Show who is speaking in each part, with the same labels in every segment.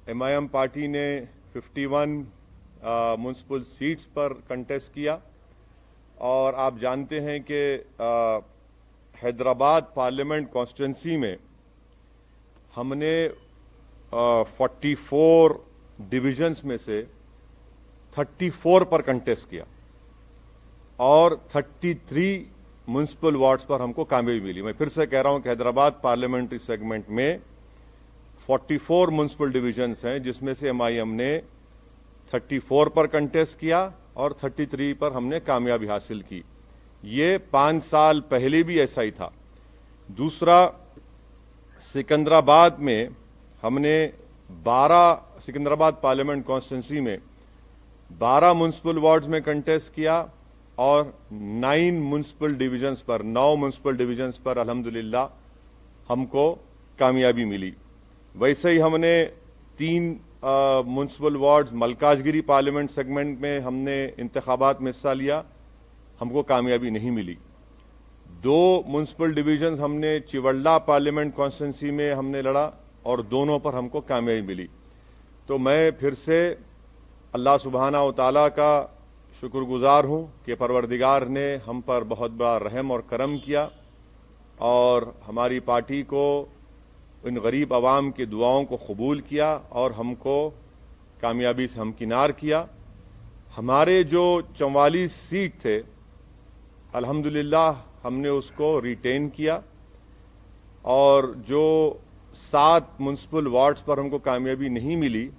Speaker 1: MIM party ने 51 municipal seats पर contest किया और आप जानते हैं कि हैदराबाद पार्लियामेंट कॉन्स्टिट्यूंसी में हमने 44 डिविजन्स में से 34 पर कंटेस्ट किया और 33 म्युनिसिपल वार्ड्स पर हमको कामयाबी मिली। मैं फिर से कह रहा हूं कि हैदराबाद पार्लियामेंट्री सेगमेंट में 44 म्युनिसिपल डिविजन्स हैं, जिसमें से MIM ने 34 पर कंटेस्ट किया और 33 पर हमने कामयाबी हासिल की। ये 5 साल पहले भी ऐसा ही था। दूसरा, सिकंदराबाद में हमने 12 सिकंदराबाद पार्लियामेंट कॉन्स्टिट्यूंसी में 12 म्युनिसिपल वार्ड्स में कंटेस्ट किया और 9 म्युनिसिपल डिविजन्स पर 9 म्युनिसिपल डिविजन्स पर अल्हम्दुलिल्लाह हमको कामयाबी मिली। वैसे ही हमने 3 municipal wards Malkajgiri parliament segment में हमने इंतखाबात में हिस्सा लिया, हमको कामयाबी नहीं मिली। 2 म्युनिसिपल डिविजन्स हमने चिवल्ला पार्लियामेंट कॉन्स्टिट्यूंसी में हमने लड़ा और दोनों पर हमको कामयाबी मिली। तो मैं फिर से अल्लाह सुब्हाना व तआला का शुक्रगुजार हूं कि परवरदिगार ने हम पर बहुत बड़ा रहम और करम किया और हमारी पार्टी को, इन गरीब आवाम की दुआओं को कबूल किया और हमको कामयाबी से हमकिनार किया। हमारे जो 44 सीट थे अल्हम्दुलिल्लाह हमने उसको रिटेन किया और जो 7 म्युनिसिपल वार्ड्स पर हमको कामयाबी नहीं मिली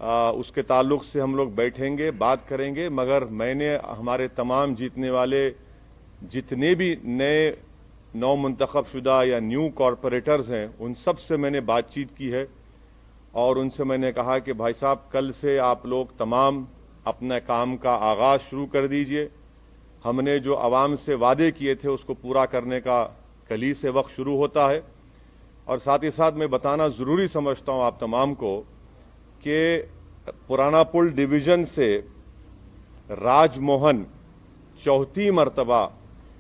Speaker 1: उसके ताल्लुक से हम लोग बैठेंगे, बात करेंगे। मगर मैंने हमारे तमाम जीतने वाले जितने भी नए नौ मुंतखब शुदा या न्यू कॉरपोरेटर्स हैं उन सब से मैंने बातचीत की है और उनसे मैंने कहा कि भाई साहब, कल से आप लोग तमाम अपने काम का आगाज शुरू कर दीजिए। हमने जो आवाम से वादे किए थे उसको पूरा करने का कल ही से वक्त शुरू होता है। और साथ ही साथ मैं बताना ज़रूरी समझता हूँ आप तमाम को कि पुराना पुल डिवीज़न से राजमोहन चौथी मरतबा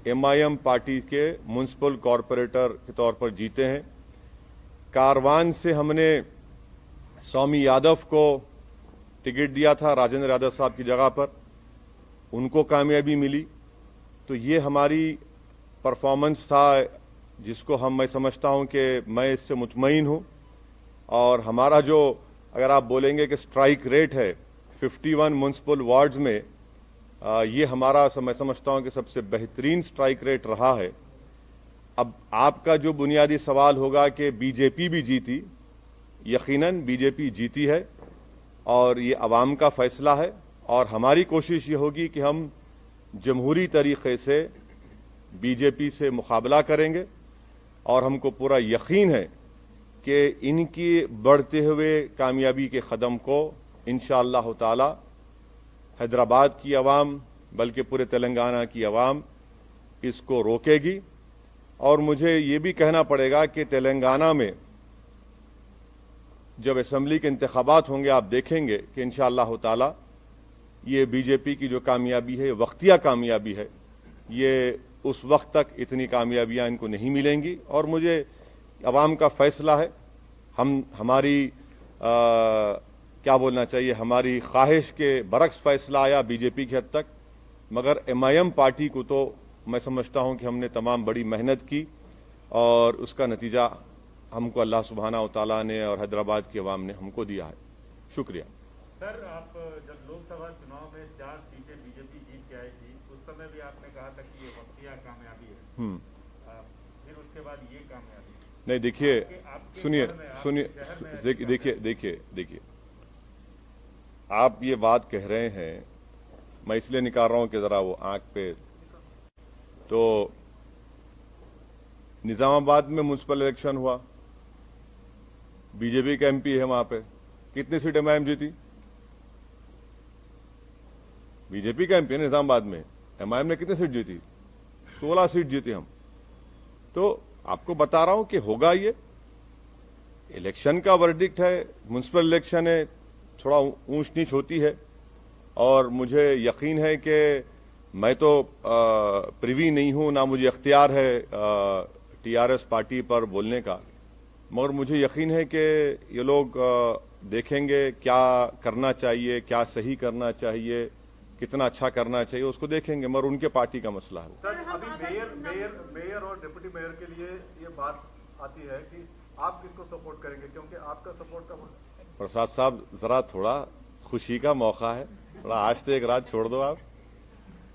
Speaker 1: MIM पार्टी के म्युनिसिपल कॉरपोरेटर के तौर पर जीते हैं। कारवान से हमने स्वामी यादव को टिकट दिया था राजेंद्र यादव साहब की जगह पर, उनको कामयाबी मिली। तो ये हमारी परफॉर्मेंस था जिसको मैं समझता हूं कि मैं इससे मुतमईन हूं। और हमारा जो, अगर आप बोलेंगे कि स्ट्राइक रेट है 51 म्युनिसिपल वार्ड्स में, ये हमारा मैं समझता हूं कि सबसे बेहतरीन स्ट्राइक रेट रहा है। अब आपका जो बुनियादी सवाल होगा कि बीजेपी भी जीती, यकीनन बीजेपी जीती है और ये अवाम का फैसला है और हमारी कोशिश ये होगी कि हम जमहूरी तरीके से बीजेपी से मुकाबला करेंगे और हमको पूरा यकीन है कि इनकी बढ़ते हुए कामयाबी के कदम को इंशाअल्लाह ताला हैदराबाद की आवाम बल्कि पूरे तेलंगाना की आवाम इसको रोकेगी। और मुझे ये भी कहना पड़ेगा कि तेलंगाना में जब असेंबली के इंतखाबात होंगे आप देखेंगे कि इंशाअल्लाह ताला ये बीजेपी की जो कामयाबी है वक्तिया कामयाबी है, ये उस वक्त तक इतनी कामयाबियां इनको नहीं मिलेंगी। और मुझे अवाम का फैसला है, हमारी क्या बोलना चाहिए, हमारी ख्वाहिश के बरक्स फैसला आया बीजेपी की हद तक। मगर MIM पार्टी को तो मैं समझता हूं कि हमने तमाम बड़ी मेहनत की और उसका नतीजा हमको अल्लाह सुब्हाना व तआला ने और हैदराबाद की आवाम ने हमको दिया है। शुक्रिया।
Speaker 2: सर, आप जब लोकसभा चुनाव में 4 सीटें बीजेपी जीत के आई थी उस समय भी आपने कहा था कि ये वक्तिया कामयाबी है, फिर उसके बाद ये कामयाबी
Speaker 1: नहीं। देखिए, सुनिए, देखिए आप ये बात कह रहे हैं, मैं इसलिए निकाल रहा हूं कि जरा वो आंख पे, तो निजामाबाद में म्युनिसिपल इलेक्शन हुआ, बीजेपी का MP है वहां पे, कितनी सीट MIM जीती? बीजेपी का MP है निजामाबाद में, MIM ने कितनी सीट जीती? 16 सीट जीती हम। तो आपको बता रहा हूं कि होगा, ये इलेक्शन का वर्डिक्ट है, म्युनिसिपल इलेक्शन है, थोड़ा ऊंच नीच होती है। और मुझे यकीन है कि मैं तो प्रिवी नहीं हूं, ना मुझे इख्तियार है TRS पार्टी पर बोलने का, मगर मुझे यकीन है कि ये लोग देखेंगे क्या करना चाहिए, क्या सही करना चाहिए, कितना अच्छा करना चाहिए, उसको देखेंगे, मगर उनके पार्टी का मसला है।
Speaker 3: सर, अभी मेयर और डिप्टी मेयर के लिए ये बात आती है कि आप किसको सपोर्ट करेंगे, क्योंकि आपका सपोर्ट का
Speaker 1: प्रसाद साहब जरा थोड़ा खुशी का मौका है, थोड़ा आज तो एक रात छोड़ दो आप।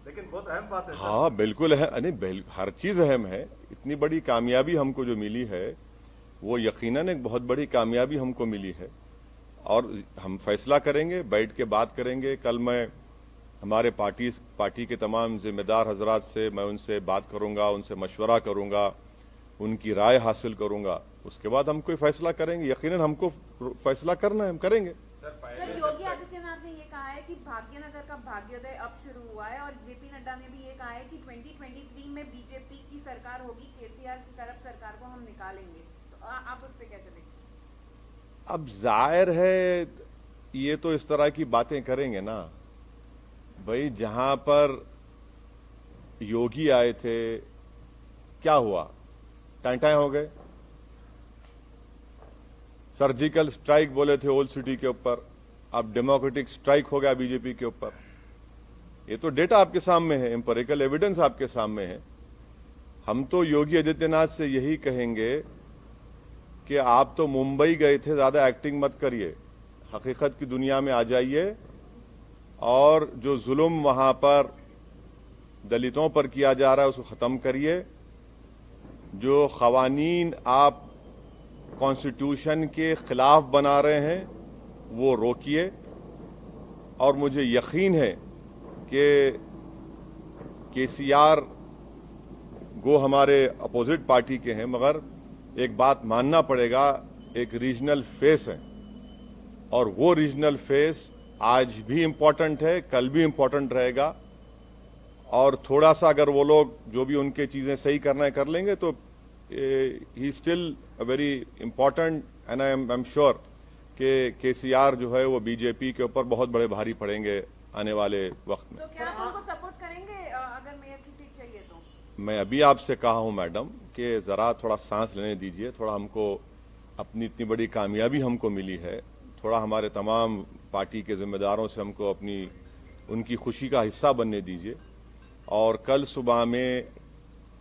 Speaker 3: लेकिन बहुत अहम बात है।
Speaker 1: हाँ बिल्कुल है, नहीं हर चीज अहम है। इतनी बड़ी कामयाबी हमको जो मिली है वो यकीनन एक बहुत बड़ी कामयाबी हमको मिली है, और हम फैसला करेंगे, बैठ के बात करेंगे। कल मैं हमारे पार्टी के तमाम जिम्मेदार हजरात से मैं उनसे बात करूंगा, उनसे मशवरा करूंगा, उनकी राय हासिल करूंगा, उसके बाद हम कोई फैसला करेंगे। यकीनन हमको फैसला करना है, हम करेंगे।
Speaker 4: सर, योगी आदित्यनाथ ने ये कहा है कि भाग्यनगर का भाग्योदय अब शुरू हुआ है, और जेपी नड्डा ने भी ये कहा है कि 2023 में बीजेपी की सरकार होगी, केसीआर की तरफ सरकार को हम निकालेंगे। तो आप उस पर कैसे देखते?
Speaker 1: अब जाहिर है ये तो इस तरह की बातें करेंगे ना भाई। जहां पर योगी आए थे क्या हुआ, टांटाएं हो गए। सर्जिकल स्ट्राइक बोले थे ओल्ड सिटी के ऊपर, अब डेमोक्रेटिक स्ट्राइक हो गया बीजेपी के ऊपर। ये तो डेटा आपके सामने है, एम्पिरिकल एविडेंस आपके सामने है। हम तो योगी आदित्यनाथ से यही कहेंगे कि आप तो मुंबई गए थे, ज्यादा एक्टिंग मत करिए, हकीकत की दुनिया में आ जाइए, और जो जुल्म वहां पर दलितों पर किया जा रहा है उसको खत्म करिए। जो खवानीन आप कॉन्स्टिट्यूशन के खिलाफ बना रहे हैं वो रोकिए। और मुझे यकीन है कि केसीआर गो हमारे अपोजिट पार्टी के हैं, मगर एक बात मानना पड़ेगा, एक रीजनल फेस है, और वो रीजनल फेस आज भी इम्पोर्टेंट है, कल भी इम्पोर्टेंट रहेगा। और थोड़ा सा अगर वो लोग जो भी उनके चीजें सही करना है कर लेंगे तो he still a very important, and I am sure कि केसीआर जो है वो बीजेपी के ऊपर बहुत बड़े भारी पड़ेंगे आने वाले वक्त में।
Speaker 4: तो क्या आप उनको सपोर्ट करेंगे अगर मेयर की सीट चाहिए तो?
Speaker 1: मैं अभी आपसे कहा हूं मैडम कि जरा थोड़ा सांस लेने दीजिए, थोड़ा हमको अपनी इतनी बड़ी कामयाबी हमको मिली है, थोड़ा हमारे तमाम पार्टी के जिम्मेदारों से हमको अपनी उनकी खुशी का हिस्सा बनने दीजिए। और कल सुबह में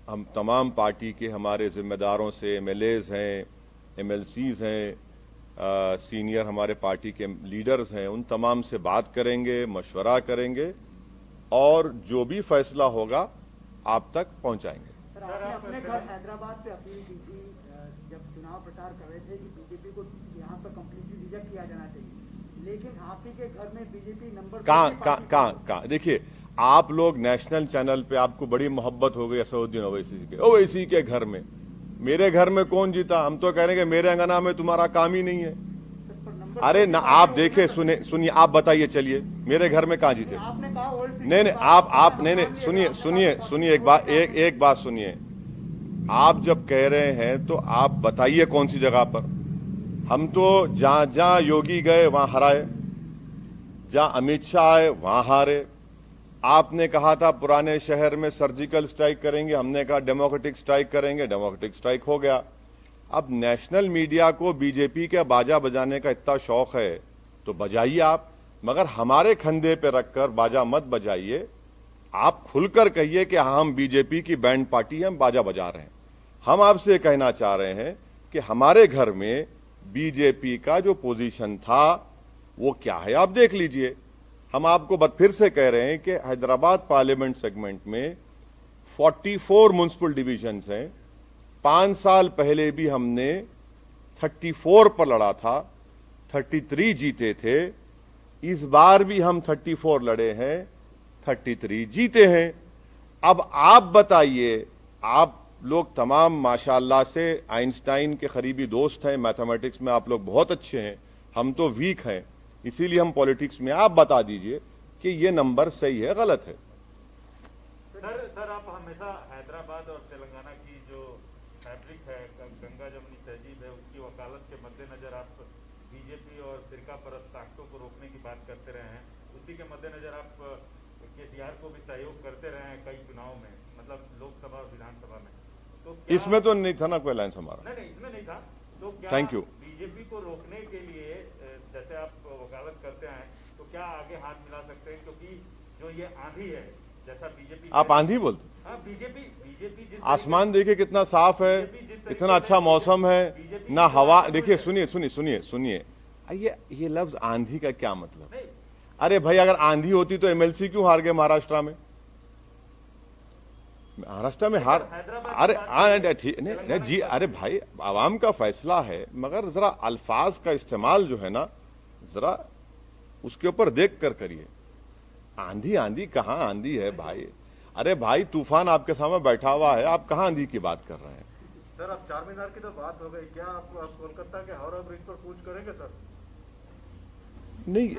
Speaker 1: हम तमाम पार्टी के हमारे जिम्मेदारों से, एमएलएज हैं, एमएलसीज हैं, सीनियर हमारे पार्टी के लीडर्स हैं, उन तमाम से बात करेंगे, मशवरा करेंगे, और जो भी फैसला होगा आप तक पहुंचाएंगे।
Speaker 5: सर, आपने अपने घर हैदराबाद से अपील की थी जब चुनाव प्रचार कर रहे थे कि बीजेपी को यहाँ पर कंप्लीटली रिजेक्ट किया जाना चाहिए, लेकिन आप ही के घर में बीजेपी नंबर
Speaker 1: कहाँ देखिए, आप लोग नेशनल चैनल पे आपको बड़ी मोहब्बत हो गई असदुद्दीन ओवैसी के घर में। मेरे घर में कौन जीता? हम तो कह रहे हैं कि मेरे अंगना में तुम्हारा काम ही नहीं है। अरे ना, आप देखे सुनिए, आप बताइए, चलिए मेरे घर में कहाँ जीते?
Speaker 5: आपने कहा
Speaker 1: नहीं आप नहीं, सुनिए एक बात सुनिए। आप जब कह रहे हैं तो आप बताइए कौन सी जगह पर। हम तो जहां योगी गए वहां हराए, जहां अमित शाह आए वहां हारे। आपने कहा था पुराने शहर में सर्जिकल स्ट्राइक करेंगे, हमने कहा डेमोक्रेटिक स्ट्राइक करेंगे, डेमोक्रेटिक स्ट्राइक हो गया। अब नेशनल मीडिया को बीजेपी के बाजा बजाने का इतना शौक है तो बजाइए आप, मगर हमारे कंधे पे रखकर बाजा मत बजाइए। आप खुलकर कहिए कि हाँ, हम बीजेपी की बैंड पार्टी हैं, हम बाजा बजा रहे हैं। हम आपसे कहना चाह रहे हैं कि हमारे घर में बीजेपी का जो पोजीशन था वो क्या है, आप देख लीजिए। हम आपको फिर से कह रहे हैं कि हैदराबाद पार्लियामेंट सेगमेंट में 44 म्युनिसिपल डिविजन्स हैं। 5 साल पहले भी हमने 34 पर लड़ा था, 33 जीते थे। इस बार भी हम 34 लड़े हैं, 33 जीते हैं। अब आप बताइए, आप लोग तमाम माशाअल्लाह से आइंस्टाइन के करीबी दोस्त हैं, मैथमेटिक्स में आप लोग बहुत अच्छे हैं, हम तो वीक हैं, इसीलिए हम पॉलिटिक्स में। आप बता दीजिए कि ये नंबर सही है गलत है।
Speaker 2: सर आप हमेशा हैदराबाद और तेलंगाना की जो फैब्रिक है, गंगा जमुनी तहजीब है, उसकी वकालत के मद्देनजर आप बीजेपी और फिरका परस्त ताकतों को रोकने की बात करते रहे हैं। उसी के मद्देनजर आप केसीआर को भी सहयोग करते रहे हैं कई चुनाव में, मतलब लोकसभा और विधानसभा में। तो
Speaker 1: इसमें तो नहीं था ना कोई अलायंस हमारा?
Speaker 2: नहीं, इसमें नहीं था। तो क्या
Speaker 1: थैंक यू।
Speaker 2: बीजेपी को रोकने के लिए जैसे आप वकालत करते हैं तो क्या आगे हाथ मिला सकते हैं, क्योंकि जो ये आंधी है जैसा बीजेपी,
Speaker 1: आप आंधी बोलते,
Speaker 2: हाँ बीजेपी
Speaker 1: आसमान देखिए कितना साफ है, इतना अच्छा मौसम है, ना हवा। देखिए सुनिए सुनिए सुनिए सुनिए, ये लफ्ज आंधी का क्या मतलब? अरे भाई अगर आंधी होती तो एमएलसी क्यों हार गए महाराष्ट्र में? महाराष्ट्र में हार, अरे ठीक नहीं जी, अरे भाई आवाम का फैसला है, मगर जरा अल्फाज का इस्तेमाल जो है ना, जरा उसके ऊपर देख कर करिए। आंधी आंधी कहाँ आंधी है भाई? अरे भाई तूफान आपके सामने बैठा हुआ है, आप कहाँ आंधी की बात कर रहे हैं?
Speaker 3: सर अब चार मीनार की तो बात हो गई, क्या आप कोलकाता के हावड़ा ब्रिज पर कूच करेंगे सर?
Speaker 1: नहीं,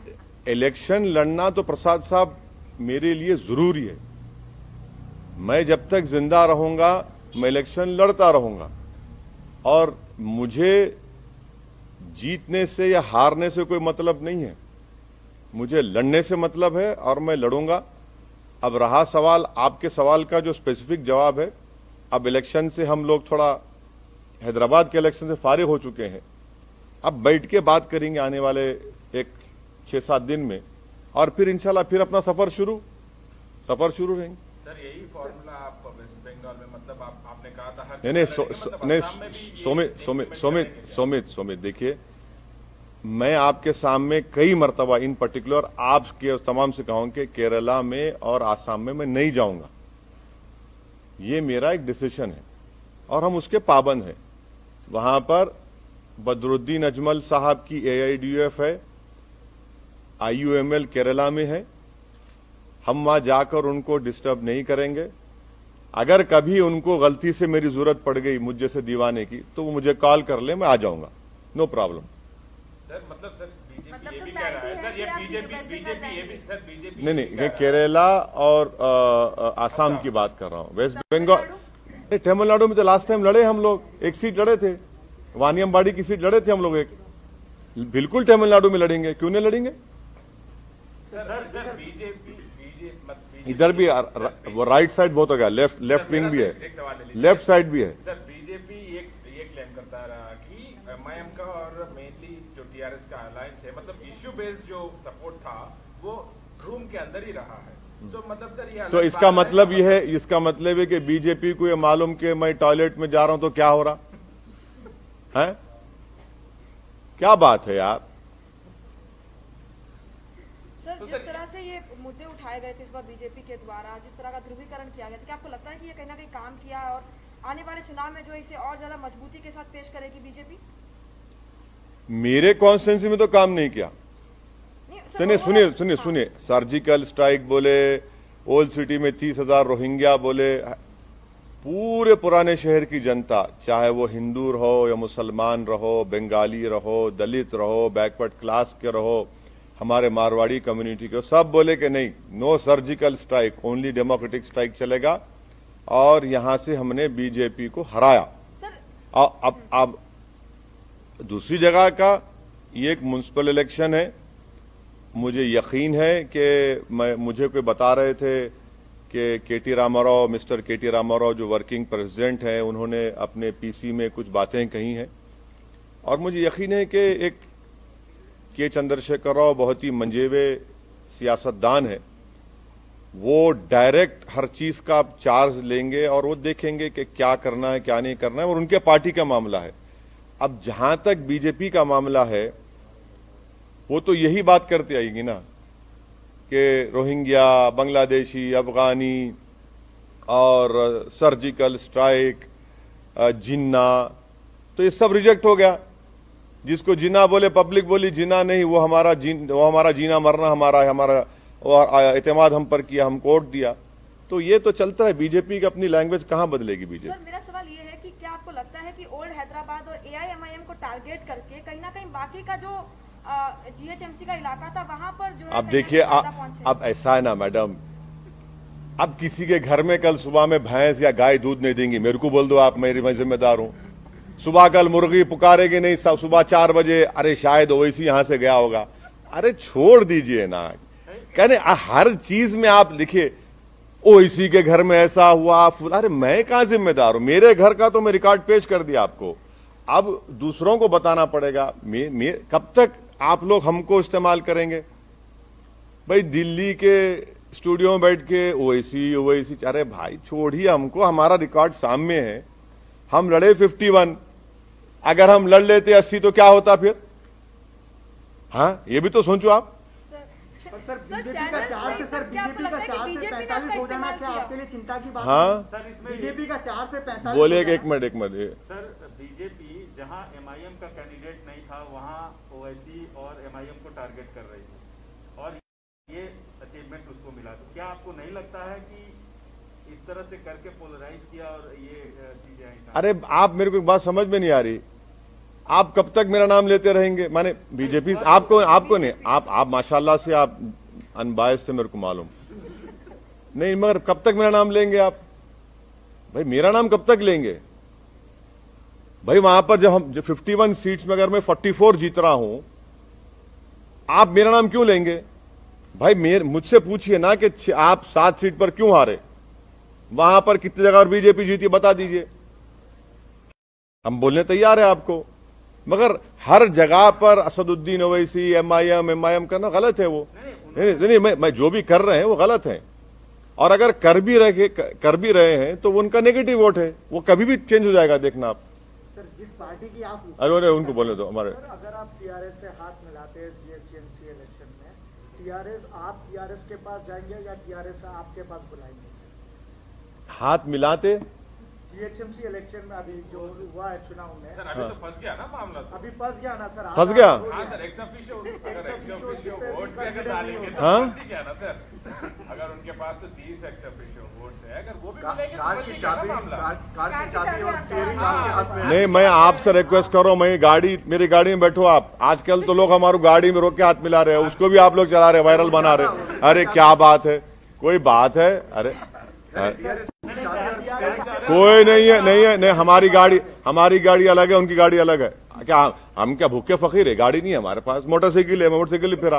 Speaker 1: इलेक्शन लड़ना तो प्रसाद साहब मेरे लिए जरूरी है। मैं जब तक जिंदा रहूंगा मैं इलेक्शन लड़ता रहूंगा, और मुझे जीतने से या हारने से कोई मतलब नहीं है, मुझे लड़ने से मतलब है और मैं लड़ूंगा। अब रहा सवाल, आपके सवाल का जो स्पेसिफिक जवाब है, अब इलेक्शन से हम लोग थोड़ा हैदराबाद के इलेक्शन से फारिग हो चुके हैं, अब बैठ के बात करेंगे आने वाले एक 6-7 दिन में, और फिर इंशाल्लाह फिर अपना सफर शुरू रहेंगे।
Speaker 6: सर यही फॉर्मूला आप वेस्ट बंगाल में, मतलब आपने कहा था हर
Speaker 1: नहीं सोमित देखिए, मैं आपके सामने कई मर्तबा इन पर्टिकुलर आपके तमाम से कहूं कि केरला में और आसाम में मैं नहीं जाऊंगा। ये मेरा एक डिसीजन है और हम उसके पाबंद हैं। वहां पर बदरुद्दीन अजमल साहब की AIDUF है, IUML केरला में है, हम वहां जाकर उनको डिस्टर्ब नहीं करेंगे। अगर कभी उनको गलती से मेरी जरूरत पड़ गई मुझ जैसे दीवाने की, तो वो मुझे कॉल कर ले, मैं आ जाऊंगा, नो प्रॉब्लम।
Speaker 6: सर मतलब सर बीजेपी ये भी कह रहा है, सर ये बीजेपी ये भी, सर बीजेपी
Speaker 1: नहीं, ये केरला और आसाम की बात कर रहा हूं। वेस्ट बंगाल, तमिलनाडु में तो लास्ट टाइम लड़े हम लोग, एक सीट लड़े थे, वानियमबाड़ी की सीट लड़े थे हम लोग एक। बिल्कुल तमिलनाडु में लड़ेंगे, क्यों नहीं लड़ेंगे?
Speaker 6: सर बीजेपी
Speaker 1: इधर भी वो राइट साइड बहुत हो गया, लेफ्ट विंग भी है, लेफ्ट साइड भी है।
Speaker 6: सर बीजेपी ये क्लेम करता रहा कि MIM का और मेनली जो TRS का अलायंस है, मतलब इश्यू बेस्ड जो सपोर्ट था वो रूम के अंदर ही रहा है। तो मतलब सर ये
Speaker 1: तो इसका मतलब ये है कि बीजेपी को ये मालूम कि मैं टॉयलेट में जा रहा हूं तो क्या हो रहा है? क्या बात है यार?
Speaker 7: सर जिस तरह से ये मुद्दे उठाए गए थे इस बार बीजेपी के द्वारा, जिस तरह का ध्रुवीकरण किया गया था, क्या आपको लगता है कि ये कहीं ना कहीं काम किया और आने वाले चुनाव में जो इसे और ज्यादा मजबूती के साथ पेश करेगी बीजेपी?
Speaker 1: मेरे कॉन्स्टिट्यूंसी में तो काम नहीं किया। सुनिए, सर्जिकल स्ट्राइक बोले, ओल्ड सिटी में 30,000 रोहिंग्या बोले, पूरे पुराने शहर की जनता, चाहे वो हिंदू रहो या मुसलमान रहो, बंगाली रहो, दलित रहो, बैकवर्ड क्लास के रहो, हमारे मारवाड़ी कम्युनिटी के, सब बोले कि नहीं, no surgical strike, only democratic strike चलेगा, और यहां से हमने बीजेपी को हराया। अब दूसरी जगह का ये एक म्युनिसिपल इलेक्शन है, मुझे यकीन है कि मुझे कोई बता रहे थे कि मिस्टर केटी रामाराव जो वर्किंग प्रेसिडेंट हैं, उन्होंने अपने PC में कुछ बातें कही हैं, और मुझे यकीन है कि एक के चंद्रशेखर राव बहुत ही मंजेवे सियासतदान है, वो डायरेक्ट हर चीज का चार्ज लेंगे और वो देखेंगे कि क्या करना है क्या नहीं करना है, और उनके पार्टी का मामला है। अब जहां तक बीजेपी का मामला है, वो तो यही बात करते आएगी ना कि रोहिंग्या, बांग्लादेशी, अफगानी और सर्जिकल स्ट्राइक, जिन्ना, तो ये सब रिजेक्ट हो गया। जिसको जिन्ना बोले, पब्लिक बोली जिन्ना नहीं, वो हमारा जीना मरना हमारा एतमाद हम पर किया, हम कोर्ट दिया। तो ये तो चलता है, बीजेपी की अपनी लैंग्वेज कहां बदलेगी बीजेपी?
Speaker 7: सर मेरा सवाल ये है कि क्या आपको लगता है कि ओल्ड हैदराबाद और AIMIM को टारगेट करके कहीं ना कहीं बाकी का जो GHMC का इलाका था वहां पर जो है,
Speaker 1: अब देखिए, अब ऐसा है ना मैडम, अब किसी के घर में कल सुबह में भैंस या गाय दूध नहीं देंगी, मेरे को बोल दो आप, मैं जिम्मेदार हूं। सुबह कल मुर्गी पुकारेगी नहीं, सुबह 4 बजे, अरे शायद ओवैसी यहां से गया होगा। अरे छोड़ दीजिए ना, कहने हर चीज में आप लिखिए ओवैसी के घर में ऐसा हुआ, अरे मैं कहां जिम्मेदार हूं? मेरे घर का तो मैं रिकॉर्ड पेश कर दिया आपको। अब दूसरों को बताना पड़ेगा। कब तक आप लोग हमको इस्तेमाल करेंगे? भाई दिल्ली के स्टूडियो में बैठ के ओवैसी, अरे भाई छोड़िए हमको, हमारा रिकॉर्ड सामने है। हम लड़े 51, अगर हम लड़ लेते 80 तो क्या होता फिर? हाँ, ये भी तो सोचो आप।
Speaker 5: सर बीजेपी का 4 से 45 हो जाना क्या आपके लिए चिंता की बात?
Speaker 1: हाँ,
Speaker 5: बीजेपी का 4 से 45
Speaker 1: बोले एक मिनट
Speaker 2: सर, बीजेपी जहां एमआईएम का कैंडिडेट नहीं था वहां ओवैसी और एमआईएम को टारगेट कर रही थी और ये अचीवमेंट उसको मिला। तो क्या आपको नहीं लगता है कि इस तरह से करके पोलराइज किया और ये चीजें आई?
Speaker 1: अरे आप मेरे को एक बात समझ में नहीं आ रही, आप कब तक मेरा नाम लेते रहेंगे? माने बीजेपी आपको नहीं, आप माशाल्लाह से आप अनबायस थे, मेरे को मालूम नहीं, मगर कब तक मेरा नाम लेंगे आप? भाई मेरा नाम कब तक लेंगे भाई? वहां पर जब 51 सीट्स में अगर मैं 44 जीत रहा हूं, आप मेरा नाम क्यों लेंगे भाई? मुझसे पूछिए ना कि आप 7 सीट पर क्यों हारे, वहां पर कितनी जगह और बीजेपी जीती, बता दीजिए। हम बोलने तैयार है आपको, मगर हर जगह पर असदुद्दीन ओवैसी एमआईएम करना गलत है। वो नहीं, मैं जो भी कर रहे हैं वो गलत है, और अगर कर भी रहे हैं तो उनका नेगेटिव वोट है, वो कभी भी चेंज हो जाएगा, देखना आप।
Speaker 5: सर जिस पार्टी की आप,
Speaker 1: अरे उनको बोले दो हमारे।
Speaker 5: अगर आप टीआरएस से हाथ मिलाते हैं जीएचएमसी इलेक्शन में, आप टीआरएस के पास जाएंगे या टीआरएस आपके पास बुलाएंगे?
Speaker 1: हाथ मिलाते
Speaker 5: जीएचएमसी इलेक्शन में अभी जो हुआ है चुनाव में,
Speaker 6: सर अभी तो फंस गया ना मामला,
Speaker 5: अभी फंस गया ना सर?
Speaker 1: फंस गया।
Speaker 6: हाँ सर, एक्स ऑफिशियो वोट पे अगर डालेंगे तो
Speaker 1: हाँ?
Speaker 6: फंस ही गया ना सर। अगर उनके पास तो 30 एक्स ऑफिशियो वोट्स है, अगर वो भी मिलेंगे तो
Speaker 3: कार
Speaker 6: फंस
Speaker 3: की
Speaker 6: ही गया ना
Speaker 3: चाबी
Speaker 6: मामला।
Speaker 3: कार की चाबी और स्टीयरिंग आपके हाथ में है।
Speaker 1: नहीं, मैं आपसे रिक्वेस्ट कर रहा हूं, मैं मेरी गाड़ी में बैठो आप। आजकल तो लोग हमारी गाड़ी में रोक के हाथ मिला रहे हैं, उसको भी आप लोग चला रहे, वायरल बना रहे। अरे क्या बात है, कोई बात है? अरे कोई नहीं है, नहीं, हमारी गाड़ी अलग है, उनकी गाड़ी अलग है। क्या हम क्या भूखे फकीर है? गाड़ी नहीं है हमारे पास, मोटरसाइकिल है, मोटरसाइकिल फिरा।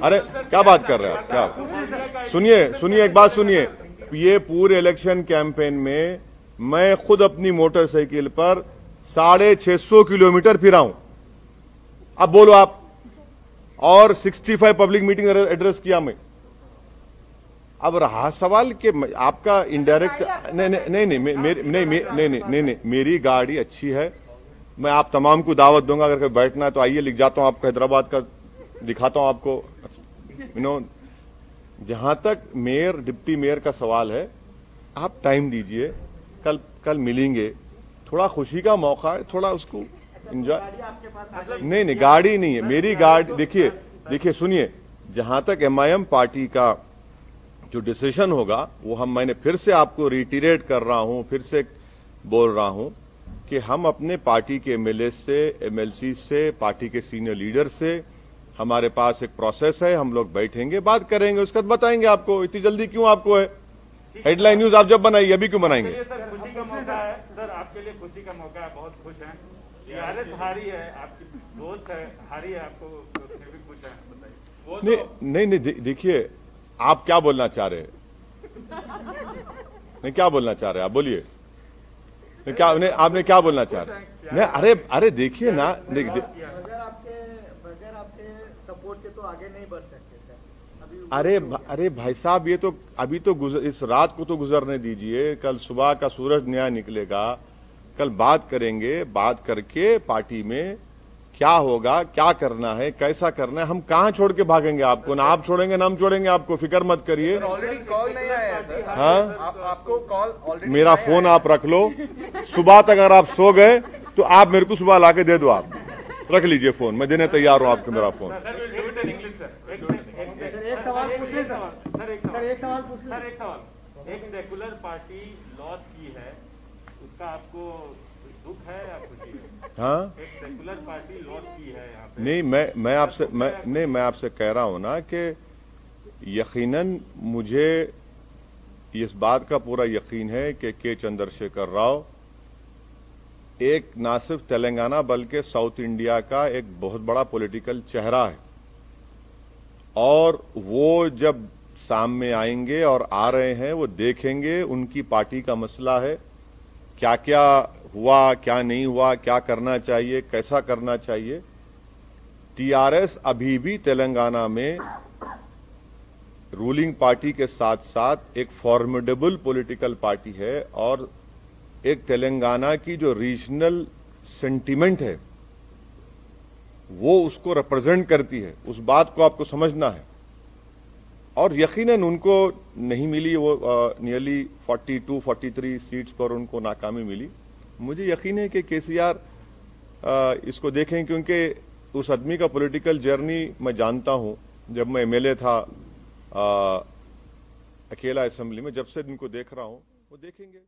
Speaker 1: अरे क्या बात कर रहे हैं आप? क्या? सुनिए एक बात सुनिए, ये पूरे इलेक्शन कैंपेन में मैं खुद अपनी मोटरसाइकिल पर 650 किलोमीटर फिरा हूं। अब बोलो आप, और 65 पब्लिक मीटिंग एड्रेस किया मैं। अब रहा सवाल कि आपका इनडायरेक्ट, नहीं, मेरी गाड़ी अच्छी है। मैं आप तमाम को दावत दूंगा, अगर कभी बैठना है तो आइए, लिख जाता हूं आपको, हैदराबाद का दिखाता हूं आपको। जहां तक मेयर डिप्टी मेयर का सवाल है, आप टाइम दीजिए, कल मिलेंगे, थोड़ा खुशी का मौका है, थोड़ा उसको एंजॉय। नहीं, गाड़ी नहीं है मेरी गाड़ी। देखिए सुनिए, जहां तक एमआईएम पार्टी का जो डिसीजन होगा वो मैंने फिर से आपको रिटीरेट कर रहा हूं, फिर से बोल रहा हूं कि हम अपने पार्टी के एमएलए से, एमएलसी से, पार्टी के सीनियर लीडर से, हमारे पास एक प्रोसेस है, हम लोग बैठेंगे, बात करेंगे, उसके बाद बताएंगे आपको। इतनी जल्दी क्यों आपको है? हेडलाइन न्यूज आप जब बनाइए, अभी क्यों बनाएंगे?
Speaker 2: सर खुशी का मौका है सर, आपके लिए खुशी का मौका है, बहुत खुश हैं। टीआरएस हारी है, आपकी दोस्त है, हारी है, आपको फिर भी खुश है, बताइए।
Speaker 1: नहीं, देखिए आप क्या बोलना चाह रहे हैं? नहीं, क्या बोलना चाह रहे हैं आप? बोलिए। आपने क्या बोलना चाह रहे हैं? नहीं, अरे देखिए ना,
Speaker 5: बगैर आपके सपोर्ट के तो आगे नहीं बढ़ सकते सर।
Speaker 1: अरे भाई साहब, ये तो अभी तो इस रात को तो गुजरने दीजिए, कल सुबह का सूरज नया निकलेगा, कल बात करेंगे, बात करके पार्टी में क्या होगा, क्या करना है, कैसा करना है। हम कहां छोड़ के भागेंगे आपको? ना आप छोड़ेंगे ना हम छोड़ेंगे आपको, फिक्र मत करिए।
Speaker 6: ऑलरेडी कॉल नहीं आया है सर।
Speaker 1: हाँ,
Speaker 6: आपको कॉल ऑलरेडी,
Speaker 1: मेरा फोन आप रख लो, सुबह तक अगर आप सो गए तो आप मेरे को सुबह लाके दे दो, आप रख लीजिए फोन, मैं देने तैयार हूं आपको मेरा फोन।
Speaker 5: एक सवाल पूछ ले सर,
Speaker 2: एक सेकुलर पार्टी लॉस की है, उसका आपको दुख है या खुशी है?
Speaker 1: हाँ,
Speaker 2: एक सेकुलर पार्टी लॉस की है यहाँ पे।
Speaker 1: नहीं, मैं आपसे कह रहा हूं ना कि यकीनन मुझे इस बात का पूरा यकीन है कि के चंद्रशेखर राव एक ना सिर्फ तेलंगाना बल्कि साउथ इंडिया का एक बहुत बड़ा पॉलिटिकल चेहरा है, और वो जब सामने आएंगे और आ रहे हैं, वो देखेंगे, उनकी पार्टी का मसला है, क्या क्या हुआ, क्या नहीं हुआ, क्या करना चाहिए, कैसा करना चाहिए। टीआरएस अभी भी तेलंगाना में रूलिंग पार्टी के साथ साथ एक फॉर्मिडेबल पॉलिटिकल पार्टी है और एक तेलंगाना की जो रीजनल सेंटिमेंट है वो उसको रिप्रेजेंट करती है। उस बात को आपको समझना है। और यकीनन उनको नहीं मिली, वो नियरली 42-43 सीट्स पर उनको नाकामी मिली। मुझे यकीन है कि केसीआर इसको देखें, क्योंकि उस आदमी का पॉलिटिकल जर्नी मैं जानता हूं। जब मैं एमएलए था अकेला असेंबली में, जब से इनको देख रहा हूं, वो देखेंगे।